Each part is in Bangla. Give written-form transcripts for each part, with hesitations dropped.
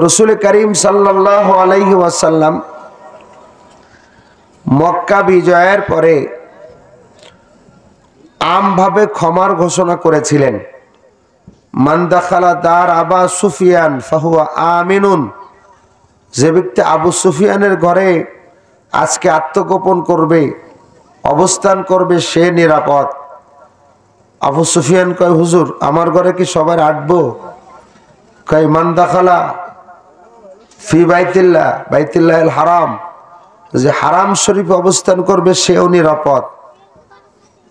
রসুল করিম সাল্লাল্লাহু আলাইহি ওয়াসাল্লাম মক্কা বিজয়ের পরে আমভাবে ক্ষমার ঘোষণা করেছিলেন। মান দাখালা দার আবা সুফিয়ান ফাহুয়া আমিনুন, যে ব্যক্তি আবু সুফিয়ানের ঘরে আজকে আত্মগোপন করবে, অবস্থান করবে, সে নিরাপদ। আবু সুফিয়ান কয়, হুজুর আমার ঘরে কি সবার আটবো? কয় মান দাখালা ফি বাইতিল্লাহ বাইতুল্লাহিল হারাম, যে হারাম শরীফে অবস্থান করবে সেও নিরাপদ।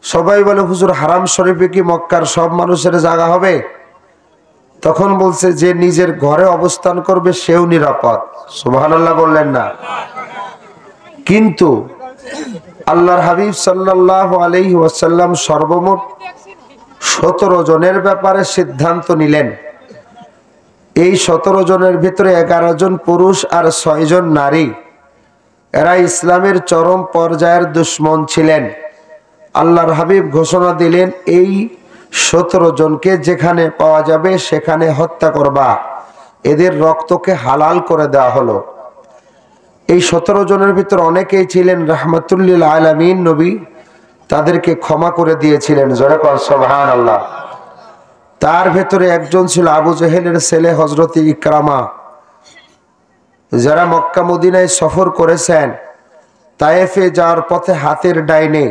সবাই বলে, হুজুর হারাম শরীফে কি মক্কার সব মানুষের জায়গা হবে? তখন বলছে, যে নিজের ঘরে অবস্থান করবে সেও নিরাপদ। সুবহানাল্লাহ বললেন না? কিন্তু আল্লাহর হাবিব সাল্লাল্লাহু আলাইহি ওয়াসাল্লাম সর্বমোট 17 জনের ব্যাপারে সিদ্ধান্ত নিলেন। এই 17 জনের ভিতরে 11 জন পুরুষ আর 6 জন নারী। এরা ইসলামের চরম পর্যায়ের দুশমন ছিলেন। আল্লাহর হাবিব ঘোষণা দিলেন, এই 17 জনকে যেখানে পাওয়া যাবে সেখানে হত্যা করবা, এদের রক্তকে হালাল করে দেওয়া হলো। এই 17 জনের ভিতর অনেকেই ছিলেন রাহমাতুল লিল আলামিন নবী, তাদেরকে ক্ষমা করে দিয়েছিলেন। জোরে বল সুবহানাল্লাহ। তার ভেতরে একজন ছিল আবু জেহেলের ছেলে হযরত ইকরামা। যারা মক্কা মদিনায় সফর করেছেন, তায়েফে যাওয়ার পথে হাতের ডাইনে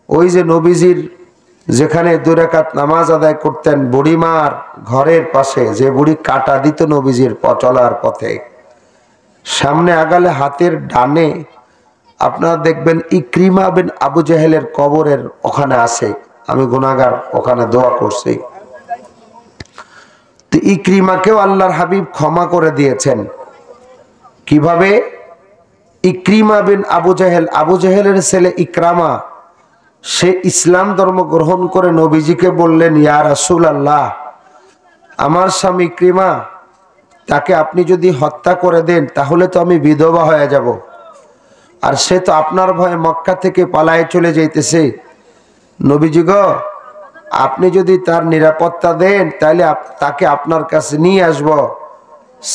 ওই যে নবীজির যেখানে 2 রাকাত নামাজ আদায় করতেন, বুড়িমার ঘরের পাশে যে বুড়ি কাটা দিত নবীজির চলার পথে, সামনে আগালে হাতের ডানে আপনারা দেখবেন ইকরিমা বিন আবু জেহেলের কবরের ওখানে আছে। আমি গুনাহগার, ওখানে দোয়া করছি। তো ইকরিমাকেও আল্লাহর হাবিব ক্ষমা করে দিয়েছেন। কিভাবে? ইকরিমা বিন আবু জেহেল, আবু জেহেলের ছেলে ইকরামা, সে ইসলাম ধর্ম গ্রহণ করে নবীজিকে বললেন, ইয়া রাসূলুল্লাহ, আমার স্বামী ইকরিমা, তাকে আপনি যদি হত্যা করে দেন তাহলে তো আমি বিধবা হয়ে যাব, আর সে তো আপনার ভয়ে মক্কা থেকে পালায়ে চলে যাইতেছে। নবীজি গো, আপনি যদি তার নিরাপত্তা দেন তাহলে তাকে আপনার কাছে নিয়ে আসব।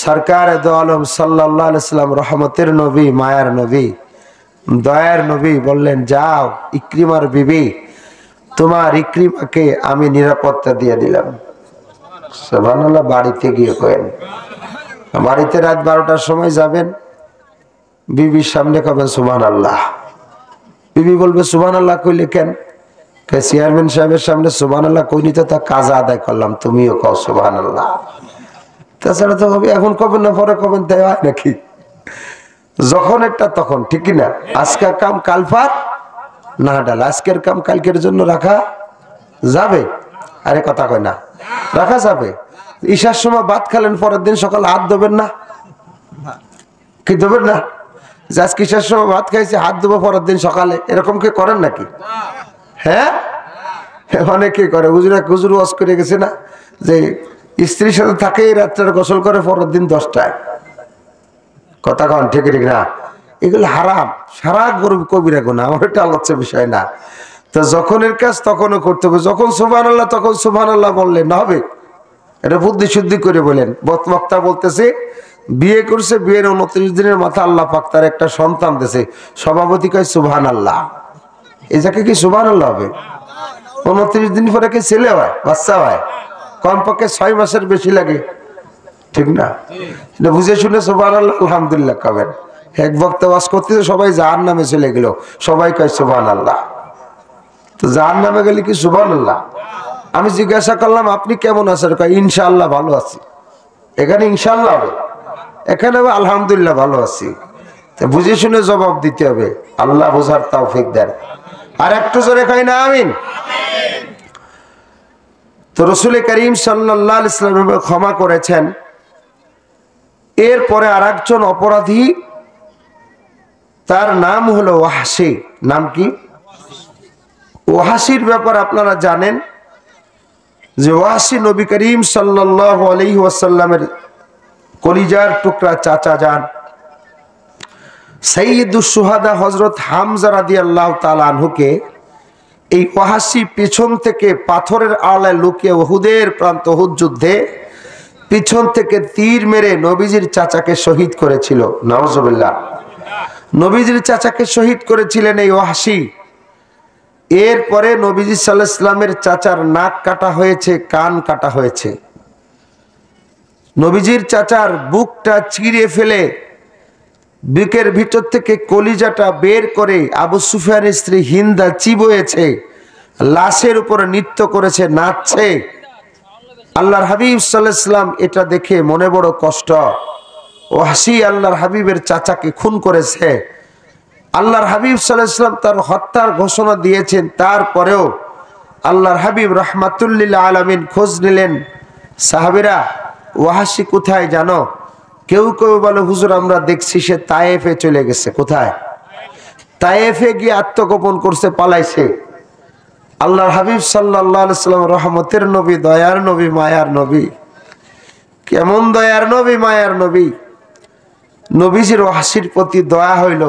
সরকারে দো আলম সাল্লাল্লাহু আলাইহি সাল্লাম, রহমতের নবী, মায়ার নবী, দয়ার নবী বললেন, যাও ইকরিমার বিবি, তোমার ইকরিমাকে আমি নিরাপত্তা দিয়ে দিলাম। সুবহানাল্লাহ। বাড়িতে গিয়ে কয়েন, বাড়িতে রাত 12টার সময় যাবেন, বিবির সামনে কবেন সুবহানাল্লাহ। বিবি বলবে, সুবহানাল্লাহ কইলে কেন? চেয়ারম্যান সাহেবের সামনে সুবহানাল্লাহ কইনি তো তা কাজা আদায় করলাম, তুমিও কও সুবহানাল্লাহ। তাছাড়া তো এখন কবেন না পরে কবেন, তাই হয় নাকি? যখন একটা তখন, ঠিক না? আজকের কাম কাল পার না ডাল, আজকের কাম কালকের জন্য রাখা যাবে? আরে কথা কয় না, রাখা যাবে। ঈশার সময় ভাত খেলেন, পরের দিন সকালে হাত ধোবেন না? কি ধোবেন না? আজকে ঈশার সময় ভাত খাইছে, হাত ধোবো পরের দিন সকালে, এরকম কি করেন নাকি? হ্যাঁ, অনেকে করে। হুজুর ওয়াজ করে গেছে না যে স্ত্রীর সাথে থাকে, রাত্রে গোসল করে পরের দিন 10টায়। কথা কন ঠিক ঠিক না? এগুলো হারাম, সারা গরু কবিরা গুনাহ, আমার এটা আলোচ্য বিষয় না। তো যখনের কাজ তখনও করতে হবে। যখন সুবহানাল্লাহ তখন সুবহানাল্লাহ বললেন না হবে, এটা বুদ্ধি শুদ্ধি করে বলেন। বক্তা বলতেছে, বিয়ে করছে, বিয়ের 29 দিনের মাথা আল্লাহ পাক তার একটা সন্তান দিয়েছে, সভাপতি কয় সুবহানাল্লাহ। এই যাকে কি সুবহানাল্লাহ হবে? 29 দিন পরে কি ছেলে হয়, বাচ্চা হয়? কমপক্ষে 6 মাসের বেশি লাগে, ঠিক না? এটা বুঝে শুনে সুবহানাল্লাহ আলহামদুলিল্লাহ কবেন। এক বক্তা ওয়াজ করতেছে, সবাই জাহান্নামে চলে গেল, সবাই কয় সুবহানাল্লাহ। তো জাহান্নামে গেলে কি সুবহানাল্লাহ? আমি জিজ্ঞাসা করলাম, আপনি কেমন আছেন? কয় ইনশাআল্লাহ ভালো আছি। এখানে ইনশাআল্লাহ হবে, এখানে আলহামদুলিল্লাহ ভালো আছি। তো বুঝে শুনে জবাব দিতে হবে। আল্লাহ বোঝার তৌফিক দেন। আর একটু জোরে কয় না আমিন। তো রাসূল করিম সাল্লাল্লাহু আলাইহি ওয়াসাল্লাম ক্ষমা করেছেন। এরপরে আরেকজন অপরাধী, তার নাম হলো ওয়াহশী। নাম কি? ওয়াহশীর ব্যাপার আপনারা জানেন যে ওয়াহশী নবী করিম সাল্লাল্লাহু আলাইহি ওয়াসাল্লামের কলিজার টুকরা চাচা যান। সাইয়্যিদুশ শুহাদা হযরত হামজা রাদিয়াল্লাহু তাআলা আনহুকে এই ওয়াহশী পেছন থেকে পাথরের আড়ালে লুকিয়ে উহুদের প্রান্ত, উহুদ যুদ্ধে পিছন থেকে তীর মেরে নবীজির চাচাকে শহীদ করেছিল। নাউজুবিল্লাহ। নবীজির চাচাকে শহীদ করেছিলেন এই ওয়াহশী। এরপরে নবীজি সাল্লাল্লাহু আলাইহি ওয়াসাল্লামের চাচার নাক কাটা হয়েছে, কান কাটা হয়েছে। নবীজির চাচার বুকটা চিরে ফেলে বুকের ভিতর থেকে কলিজাটা বের করে আবু সুফিয়ানের স্ত্রী হিন্দা চিবোয়েছে, লাশের উপরে নৃত্য করেছে, নাচছে। আল্লাহর হাবিব সাল্লাল্লাহু আলাইহি ওয়াসাল্লাম এটা দেখে মনে বড় কষ্ট। ওয়াহশী আল্লাহর হাবিবের চাচাকে খুন করেছে। আল্লাহর হাবিব সাল্লাল্লাহু আলাইহি ওয়াসাল্লাম তার হত্যার ঘোষণা দিয়েছেন, তারপরেও আল্লাহর হাবিব রাহমাতুল লিল আলামিন খোঁজ নিলেন। সাহাবীরা, ওয়াহশী কোথায় জানো? কেউ কেউ বলে হুজুর আমরা দেখছি সে তায়েফে চলে গেছে। কোথায়? তায়েফে গিয়ে আত্মগোপন করছে, পালাইছে। আল্লাহর হাবিব সাল্লাল্লাহু আলাইহি ওয়াসাল্লাম রহমতের নবী, দয়ার নবী, মায়ার নবী। কেমন দয়ার নবী, মায়ার নবী! নবীজির ওয়াহশীর প্রতি দয়া হইল।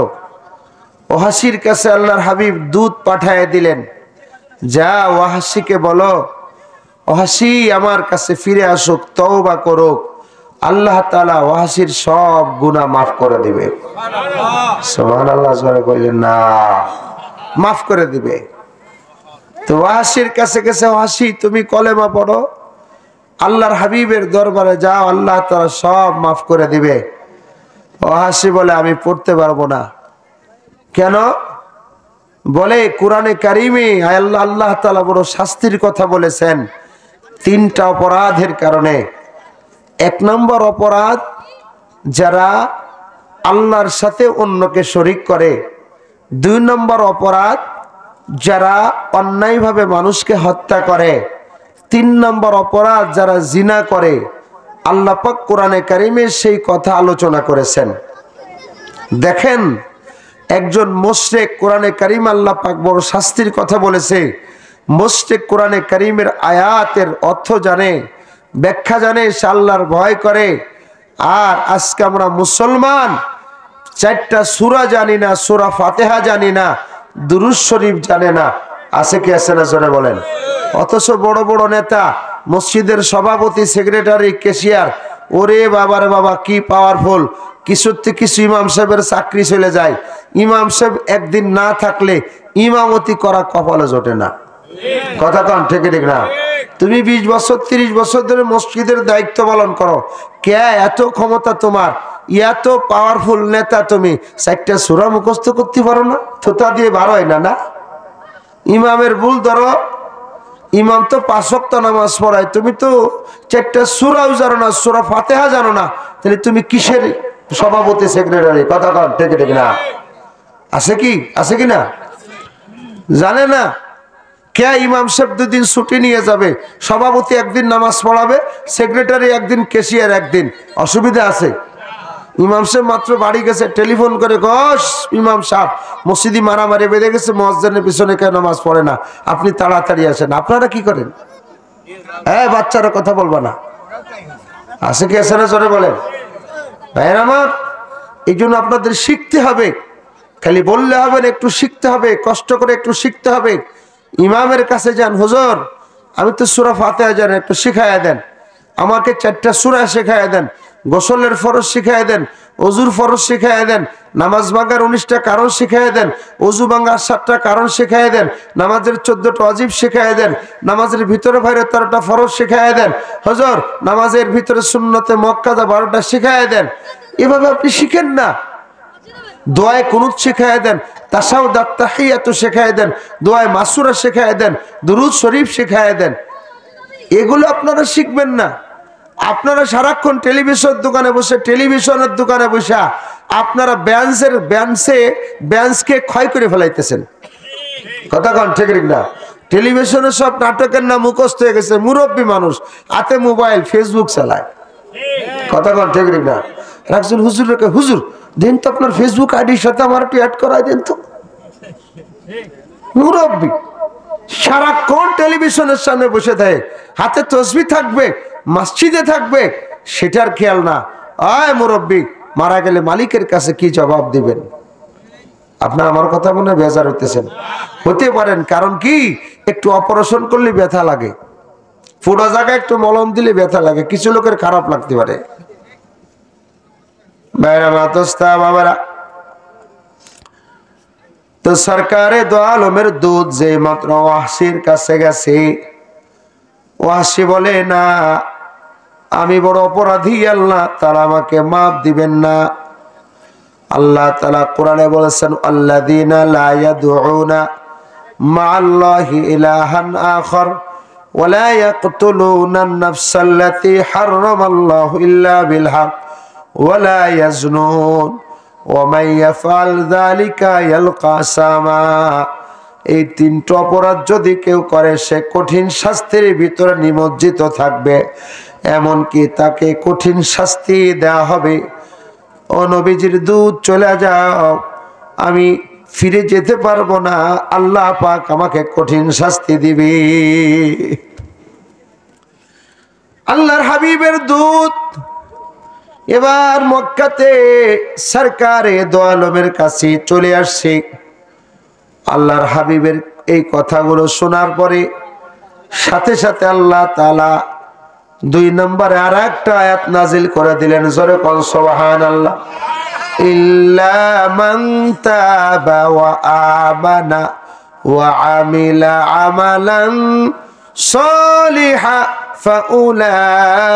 ওয়াহশীর কাছে আল্লাহর হাবিব দূত পাঠায় দিলেন, যা ওয়াহশীকে বলো ওয়াহশী আমার কাছে ফিরে আসুক, তওবা করুক, আল্লাহ তাআলা ওয়াহশীর সব গুনাহ মাফ করে দিবে। সুবহানাল্লাহ। জোরে বললেন না, মাফ করে দিবে। তো ওয়াহশীর কাছে গেছে, ওয়াহশী তুমি কলেমা পড়ো, আল্লাহর হাবিবের দরবারে যাও, আল্লাহ তাআলা সব মাফ করে দিবে। ওয়াহশী বলে আমি পড়তে পারবো না। কেন? বলে কোরআনে কারিমে আল্লাহ তাআলা বড় শাস্তির কথা বলেছেন তিনটা অপরাধের কারণে। এক নম্বর অপরাধ, যারা আল্লাহর সাথে অন্যকে শরীক করে। দুই নম্বর অপরাধ, যারা অন্যায়ভাবে মানুষকে হত্যা করে। তিন নম্বর অপরাধ, যারা জিনা করে। আল্লাহ পাক কোরআনে কারিমে সেই কথা আলোচনা করেছেন। দেখেন, একজন মুশরিক, কোরআনে কারিম আল্লাহ পাক বড় শাস্তির কথা বলেছে। মুশরিক কোরআনে কারিমের আয়াতের অর্থ জানে, ব্যাখ্যা জানে, সে আল্লাহর ভয় করে। আর আজকে আমরা মুসলমান 4টা সূরা জানি না, সূরা ফাতিহা জানি না, দুরূদ শরীফ জানে না। আছে কি আছে না জোরে বলেন? অথচ বড় বড় নেতা, মসজিদের সভাপতি, সেক্রেটারি, ক্যাশিয়ার, ওরে বাবারে বাবা কি পাওয়ারফুল! কিছুতে কিছু ইমাম সাহেবের চাকরি চলে যায়। ইমাম সাহেব একদিন না থাকলে ইমামতি করা কপালে জোটে না। কথা কন ঠিক ঠিক না? তুমি 20 বছর 30 বছর ধরে মসজিদের দায়িত্ব পালন করো, কে এত ক্ষমতা তোমার? এত পাওয়ারফুল নেতা, তুমি 4টা সূরা মুখস্থ করতে পারো না? থোতা দিয়ে বার হয় না? না, ইমামের ভুল ধরো। ইমাম তো 5 ওয়াক্ত নামাজ পড়ায়, তুমি তো 4টা সূরাও জানো না, সূরা ফাতিহা জানো না, তাহলে তুমি কিসের সভাপতি, সেক্রেটারি? কথা কন ঠিক ঠিক না? আছে কি? আছে কি না? জানে না। কে ইমাম সাহেব 2 দিন ছুটি নিয়ে যাবে, সভাপতি একদিন নামাজ পড়াবে, সেক্রেটারি একদিন, ক্যাশিয়ার একদিন। অসুবিধা আছে? ইমাম সাহেব মাত্র বাড়ি গেছে, টেলিফোন করে কস ইমাম সাহেব মসজিদে মারামারি বেঁধে গেছে, মুয়াজ্জিনের পিছনে কেন নামাজ পড়ে না, আপনি তাড়াতাড়ি আসেন। আপনারা কি করেন? হ্যাঁ, বাচ্চারা কথা বলবা না। আছে কি আছে না জোরে বলেন? ভাইয়ের আমার, এই জন্য আপনাদের শিখতে হবে। খালি বললে হবে না, একটু শিখতে হবে, কষ্ট করে একটু শিখতে হবে। ইমামের কাছে যান, হুজুর আমি তো সূরা ফাতিহা জানি, একটু শিখাইয়া দেন আমাকে, 4টা সূরা শিখাইয়া দেন, গোসলের ফরজ শিখাইয়া দেন, ওযুর ফরজ শিখাইয়া দেন, নামাজ ভাঙার 19টা কারণ শিখাইয়া দেন, ওযু ভাঙার 7টা কারণ শিখাইয়া দেন, নামাজের 14টা ওয়াজিব শিখাইয়া দেন, নামাজের ভিতরে বাইরে 13টা ফরজ শিখাইয়া দেন, হুজুর নামাজের ভিতরে সুন্নতে মুআক্কাদা 12টা শিখাইয়া দেন। এভাবে আপনি শিখেন না। দোয়ায়ে কুনুত শিখাইয়া দেন, তাশাহুদ তাহিয়াতু শিখাইয়া দেন, দোয়ায়ে মাসুরা শিখাইয়া দেন, দুরূদ শরীফ শিখাইয়া দেন। এগুলো আপনারা শিখবেন না। আপনারা সারাক্ষণ টেলিভিশন দোকানে বসে, টেলিভিশনের দোকানে বসে আপনারা ব্যান্সকে ক্ষয় করে ফেলাইতেছেন। কথা কন ঠিক না? টেলিভিশনে সব নাটকের নাম মুখস্থ হয়ে গেছে, মুরব্বী মানুষ হাতে মোবাইল, ফেসবুক চালায়। কথা কন ঠিক না? রাখছেন হুজুরকে, হুজুর দেন তো আপনার ফেসবুক আইডির সাথে আমার একটু অ্যাড করাই দেন তো। মুরব্বী সারাক্ষণ টেলিভিশনের সামনে বসে থাকে, হাতে তসবিহ থাকবে, মসজিদে থাকবে, সেটার খেয়াল না। আয় মুরব্বী, মারা গেলে মালিকের কাছে কি জবাব দিবেন? আপনার আমার কথা মনে বেজার হইতেছেন? হতে পারেন, কারণ কি একটু অপারেশন করলে ব্যথা লাগে, ফোড়া জায়গায় একটু মলম দিলে ব্যথা লাগে, কিছু লোকের খারাপ লাগতে পারে। ভাইরা মাতস্তা বাবারা, তো সরকারে দো আলমের দুধ যে মাত্র ওয়াহশির কাছে গেছে, ওয়াহশি বলে না, আমি বড় অপরাধী, আল্লাহ তাআলা আমাকে মাফ দিবেন না। আল্লাহ তাআলা কোরআনে বলেছেন, আল্লাযীনা লা ইয়াদউনা মা'আল্লাহি ইলাহান আখার ওয়া লা ইয়াকতুলুনা আন-নাফসাল্লাতী হাররামাল্লাহু ইল্লা বিল হক ওয়া লা ইয়াজনুন ওয়া মান ইয়াফআল যালিকা ইয়ালকা আসামা। এই তিনটা অপরাধ যদি কেউ করে সে কঠিন শাস্তির ভিতরে নিমজ্জিত থাকবে, এমনকি তাকে কঠিন শাস্তি দেওয়া হবে। ও নবীজির দুধ, চলে যাও, আমি ফিরে যেতে পারবো না, আল্লাহ পাক আমাকে কঠিন শাস্তি দিবে। আল্লাহর হাবিবের দুধ এবার মক্কাতে সরকারে দো আলমের কাছে চলে আসছে। আল্লাহর হাবিবের এই কথাগুলো শোনার পরে সাথে সাথে আল্লাহ তাআলা 2 নম্বরে আর একটা আয়াত নাজিল করে দিলেন। জোরে কোন সুবহানাল্লাহ। ইল্লা মান তাবা ওয়া আমানা ওয়া আমিলা আমালান সলিহা ফাউলাইকা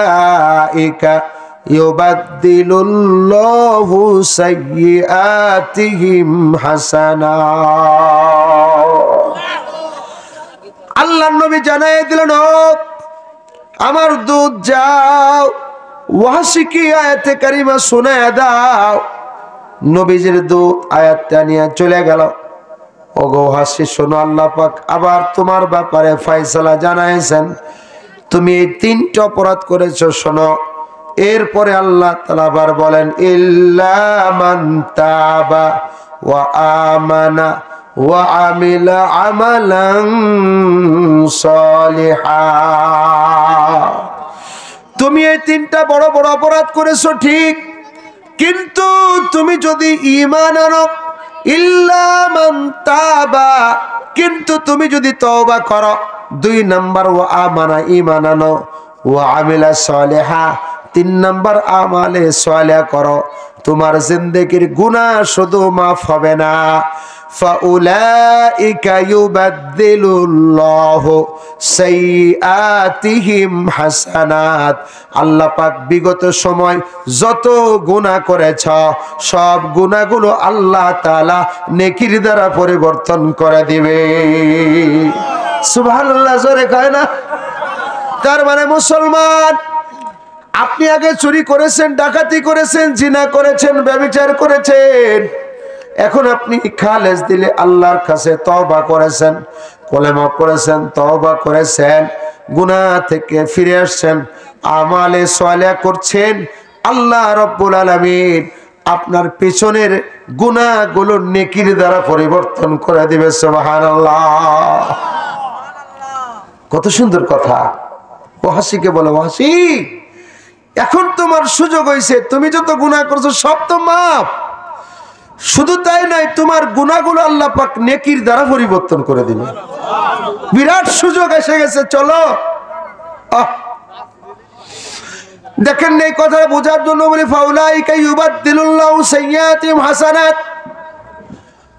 ইউবাদদিলুল্লাহু সাইয়্যাতিহিম হাসানাত। আল্লাহর নবী জানায় দিলেন, আমার দুধ যাও, ওয়াহশিকে আয়াতে কারিমা শোনায় দাও। নবীজির দুধ আয়াতটা নিয়ে চলে গেল। ওগো ওয়াহশি, শোনো, আল্লাহ পাক আবার তোমার ব্যাপারে ফয়সালা জানাইছেন, তুমি এই 3টা অপরাধ করেছো, শোনো। এরপরে আল্লাহ তাআলা আবার বলেন, ইল্লা মান তাবা ওয়া আমানা ওয়া আমিলা আমালান সলিহা। তুমি এই 3টা বড় বড় অপরাধ করেছো ঠিক, কিন্তু তুমি যদি ঈমান আনো, ইল্লা মান তাবা, কিন্তু তুমি যদি তওবা করো। 2 নাম্বার ওয়া আমানা, ঈমান আনো, ওয়া আমিলা সলিহা, 3 নাম্বার আমালে সালেহ করো, তোমার জিন্দেগির গুনাহ শুধু মাফ হবে না। ফাউলাইকা ইউবাদদিলুল্লাহু সাইয়্যাতিহিম হাসানাত। আল্লাহ পাক বিগত সময় যত গুনাহ করেছ সব গুনাহগুলো আল্লাহ তাআলা নেকির দ্বারা পরিবর্তন করে দিবে। সুবহানাল্লাহ, জোরে কয় না? তার মানে মুসলমান, আপনি আগে চুরি করেছেন, ডাকাতি করেছেন, জিনা করেছেন, ব্যভিচার করেছেন, এখন আপনি খালেস দিলে আল্লাহর কাছে তওবা করেছেন, কলেমা পড়েছেন, তওবা করেছেন, গুনাহ থেকে ফিরে আসছেন, আমালে সালেহ করছেন, আল্লাহ রাব্বুল আলামিন আপনার পিছনের গুনাহগুলো নেকির দ্বারা পরিবর্তন করে দিবে। সুবহানাল্লাহ, কত সুন্দর কথা। ওয়াহশিকে বলে, ওয়াহশি, এখন তোমার সুযোগ হয়েছে, তুমি যত গুনাহ করছো সব তো মাফ। শুধু তাই নয়, তোমার গুনাহগুলো আল্লাহ পাক নেকির দ্বারা পরিবর্তন করে দিবে। বিরাট সুযোগ এসে গেছে, চলো। দেখেন, এই কথা বোঝার জন্য বলি, ফাউলাইকা ইউবাদদিলুল্লাহু সাইয়্যাতিহিম হাসানাত।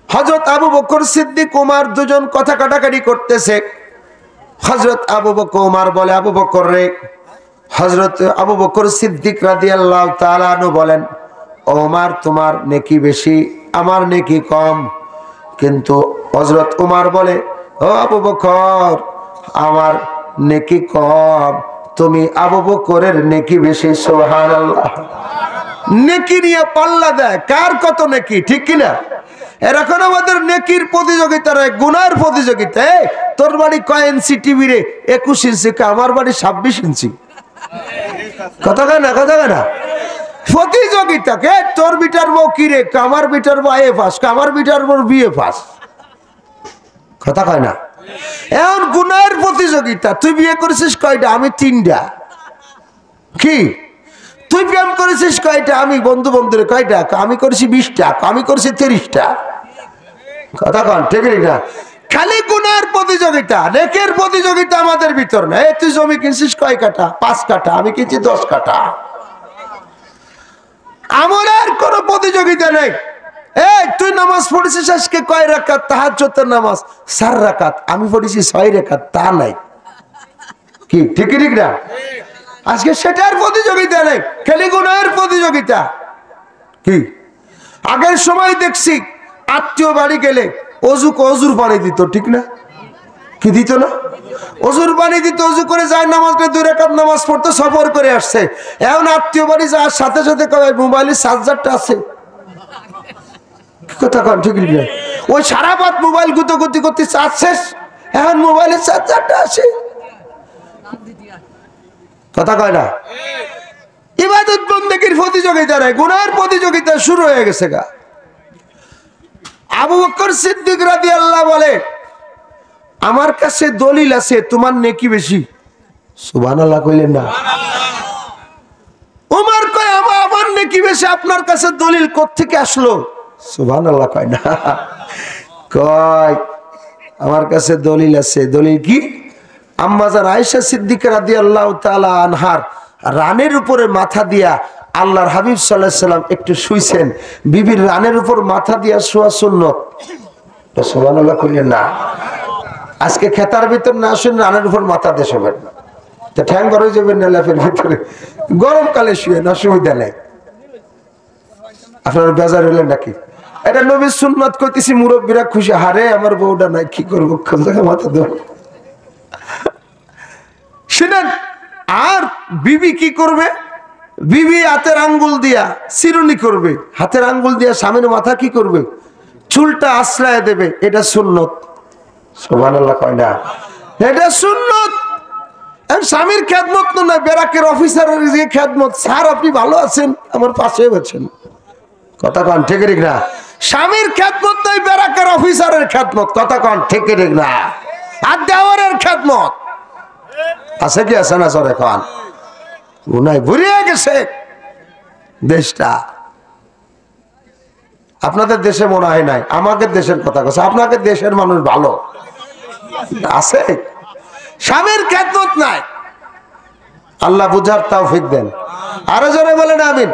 হযরত আবু বকর সিদ্দিক ওমর দুজন কথা কাটাকাটি করতেছে। হযরত আবু বকর ওমর বলে, আবু বকর রে, হযরত আবু বকর সিদ্দিক রাদিয়াল্লাহু তাআলা আনহু বলেন, ওমর, তোমার নেকি বেশি, আমার নেকি কম। কিন্তু হযরত ওমর বলে, ও আবু বকর, আমার নেকি কম, তুমি আবু বকরের নেকি বেশি। সুবহানাল্লাহ। নেকি নিয়ে পাল্লা দেয়, কার কত নেকি, ঠিক কিনা? এরকম আমাদের নেকির প্রতিযোগিতা নয়, গুনার প্রতিযোগিতা। তোর বাড়ি কয় ইঞ্চি টিভি রে? 21 ইঞ্চি। আমার বাড়ি 26 ইঞ্চি। কথা কয় না, কথা কয় না? প্রতিযোগিতা। কে তোর বিটার বউ কি রে? আমার বিটার বউ এ পাস, আমার বিটার বউ বিএ পাস। কথা কয় না? এখন গুনার প্রতিযোগিতা। তুই বিয়ে করেছিস কয়টা? আমি 3টা। কি তুই প্রেম করেছিস কয়টা? আমি বন্ধু বন্ধুরে কয়টা? আমি করেছি 20টা, আমি করেছি 30টা। কথা কন, ঠিক না? খালি গুনার প্রতিযোগিতা, নেকের প্রতিযোগিতা আমাদের ভিতর না। এই তুই জমি কিনছিস কয় কাঠা? 5 কাঠা, আমি কিনছি 10 কাঠা। আমলের কোন প্রতিযোগিতা নেই। এই তুই নামাজ পড়েছিস আজকে কয় রাকাত? তাহাজ্জুদের নামাজ 4 রাকাত, আমি পড়েছি 6 রাকাত, তা নাই। কি ঠিক ঠিক না? আজকে সেটার প্রতিযোগিতা নেই, খালি গুনাহের প্রতিযোগিতা। কি আগের সময় দেখছি আত্মীয় বাড়ি গেলে অজুর পানি দিত, ঠিক না? কি দিত না? অজুর পানি দিত, অজু করে যায় নামাজটা 2 রাকাত নামাজ পড়তে সফর করে আসছে। এখন আত্মীয় বাড়ি যাওয়ার সাথে সাথে কয় মোবাইলের চার্জারটা আছে। কথা কন ঠিক না? ওই সারা রাত মোবাইল গুতোগুতি করতে চার্জ শেষ, এখন মোবাইলের চার্জারটা আছে। কথা কয় না? ইবাদত বন্দেগীর প্রতিযোগিতা নাই, গুনাহের প্রতিযোগিতা শুরু হয়ে গেছে গা। আবু বকর সিদ্দিক রাদিয়াল্লাহু বলে, আমার কাছে দলিল আছে তোমার নেকি বেশি। সুবহানাল্লাহ কইলেন না? ওমর কয় আমার নেকি বেশি, আপনার কাছে দলিল কোত্থেকে আসলো? সুবহানাল্লাহ কয় না, কয় আমার কাছে দলিল আছে। দলিল কি? আম্মাজান আয়েশা সিদ্দিকা রাদিয়াল্লাহু তাআলা আনহার রানের উপরে মাথা দিয়া আল্লাহর হাবিব সাল্লাল্লাহু আলাইহি সাল্লাম একটু শুইছেন। বিবির রানের উপর মাথা দিয়া শোয়া সুন্নাত। তো সুবহানাল্লাহ কইলেন না? আজকে খেতার ভিতর না শুন রানের উপর মাথা দিয়ে শোবেন, তো ঠ্যাং বড় হয়ে যাবেন লেপের ভিতরে। গরমকালে শুয়ে না, অসুবিধা নেই। আপনারা বেজার হলেন নাকি? এটা নবীর সুন্নাত কইতেছি, মুরব্বীরা খুশি। হারে আমার বউটা নাই, কি করবো, মাথা দেব। শুনেন, আর বিবি কি করবে? বিবি হাতের আঙ্গুল দিয়া চিরুনি করবে, হাতের আঙ্গুল দিয়া স্বামীর মাথা কি করবে? চুলটা আশ্রয় দেবে। এটা সুন্নত। সুবহানাল্লাহ কয় না? এটা সুন্নত। স্বামীর খেদমত তো না, ব্যারাকের অফিসারের যে খেদমত। স্যার আপনি ভালো আছেন, আমার পাশে আছেন। কথা কন ঠিক ঠিক না? স্বামীর খেদমত নাই, ব্যারাকের অফিসারের খেদমত। কথা কন ঠিক ঠিক না? আর দেওয়ারের খেদমত আছে কি আছে না? সরে কন। উনাই ভরিয়ে গেছে দেশটা। আপনাদের দেশে মনে হয় নাই, আমাদের দেশের কথা কথা। আপনাদের দেশের মানুষ ভালো আছে, স্বামীর খেদমত নাই। আল্লাহ বুঝার তৌফিক দেন। আরো জোরে বলেন আমিন।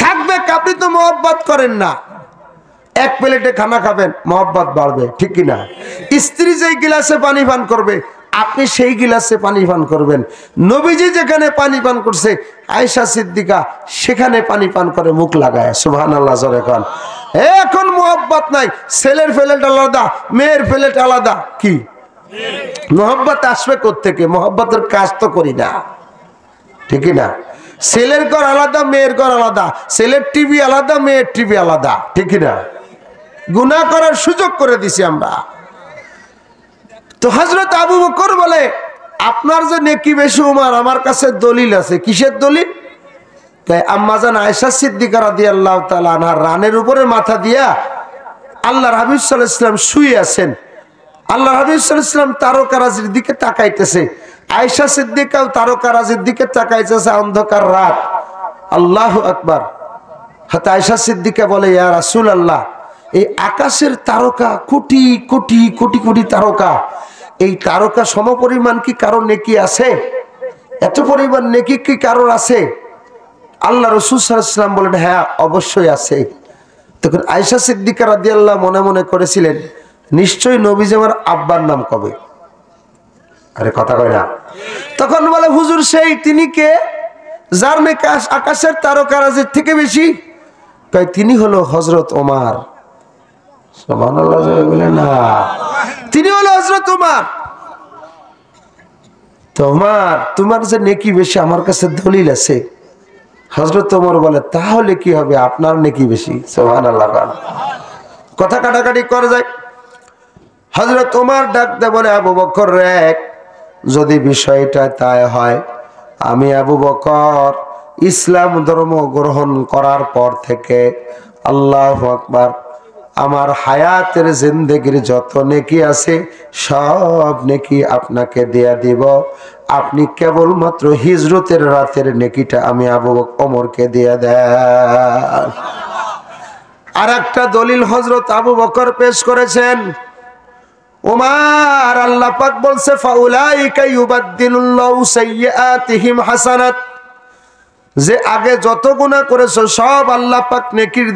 থাকবে, আপনি তো মহব্বত করেন না। এক প্লেটে খানা খাবেন, মহব্বত বাড়বে, ঠিক কিনা? স্ত্রী যেই গিলাসে পানি পান করবে, আপনি সেই গিলাসে পানি পান করবেন। নবীজি যেখানে পানি পান করছে, আয়েশা সিদ্দিকা সেখানে পানি পান করে মুখ লাগায়। সুবহানাল্লাহ জোরে কোন। এখন মহব্বত নাই, ছেলের প্লেট আলাদা, মেয়ের প্লেট আলাদা। কি মহব্বত আসবে কোত্থেকে? মহব্বতের কাজ তো করি না, ঠিক না? ছেলের ঘর আলাদা, মেয়ের ঘর আলাদা, ছেলের টিভি আলাদা, মেয়ের টিভি আলাদা, ঠিক না? গুনাহ করার সুযোগ করে দিছি আমরা। তো হযরত আবু বকর বলে, আপনার যে নেকি বেশি উমর, আমার কাছে দলিল আছে। কিসের দলিল? তাই আম্মাজান আয়েশা সিদ্দিকা রাদিয়াল্লাহু তাআলা আনহা রানের উপরে মাথা দিয়া আল্লাহর হাবিব সাল্লাল্লাহু আলাইহি ওয়াসাল্লাম শুয়ে আছেন। আল্লাহর হাবিব সাল্লাল্লাহু আলাইহি ওয়াসাল্লাম তারকারাজির দিকে তাকাইতেছে, আয়েশা সিদ্দিকাও তারকারাজির দিকে তাকাইতেছে। অন্ধকার রাত। আল্লাহু আকবার। হযরত আয়েশা সিদ্দিকা বলে, ইয়া রাসূলুল্লাহ, এই আকাশের তারকা কোটি কোটি কোটি কোটি তারকা, এই তারকা সমপরিমাণ কি কারো নেকি আছে? এত পরিমাণ নেকি কি কারোর আছে? আল্লাহ রাসূল সাল্লাল্লাহু আলাইহি ওয়াসাল্লাম বলেন, হ্যাঁ অবশ্যই আছে। তখন আয়েশা সিদ্দিকা রাদিয়াল্লাহু মনে মনে করেছিলেন, নিশ্চয়ই নবীজি আমার আব্বার নাম কবে। আরে কথা কয় না? তখন বলে, হুজুর সেই তিনি কে, যার নেকি আকাশের তারকারাজির থেকে বেশি? তাই তিনি হলো হযরত ওমর। সুবহানাল্লাহ বলে না, তিনি হলো হযরত ওমর। তোমার যে নেকি বেশি, আমার কাছে দলিল আছে। হযরত ওমর বলে, তাহলে কি হবে, আপনার নেকি বেশি। সুবহানাল্লাহ। কথা কাটাকাটি করে যায়। হযরত ওমর ডাক দে বলে, আবু বকর রে, যদি বিষয়টা তাই হয়, আমি আবু বকর ইসলাম ধর্ম গ্রহণ করার পর থেকে, আল্লাহু আকবার, আমার হায়াতের জিন্দেগির যত নেকি আছে সব নেকি আপনাকে দেয়া দিব। আপনি কেবলমাত্র হিজরতের রাতের নেকিটা আমি আবু বকর ওমরকে দিয়ে দেন। আর একটা দলিল হযরত আবু বকর পেশ করেছেন। ওমর আল্লাহ পাক বলছে ফাউলাইকা ইউবাদদিলুল্লাহু সাইয়্যাতিহিম হাসানাত, যে আগে যত গুনাহ করেছো সব আল্লাহ পাক নেকির